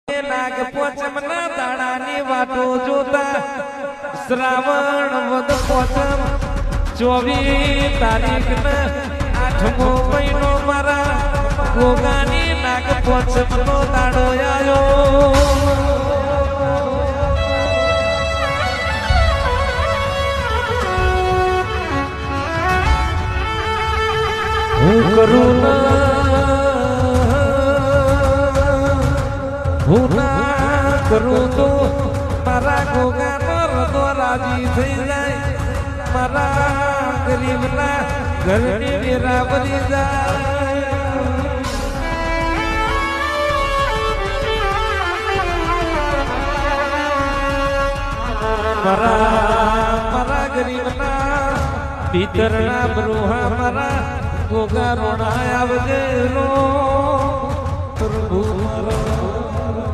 નાગ પોચમના દાડાની વાતો જોતા શ્રાવણ વદ પોચમ 24 તારીખના 8મો મહિનો મારા ગોગાની નાગ પોચમનો દાડો આવ્યો હું કરું હું ના કરું તો મારા ગોગાનો હૃદય રાજી થઈ જાય મારા ગરીબના ઘરની વેરા ભરી જાય મારા ગરીબના ભીતરના બ્રોહા મારા ગોગા રોણા આવજે રો પ્રભુ મારો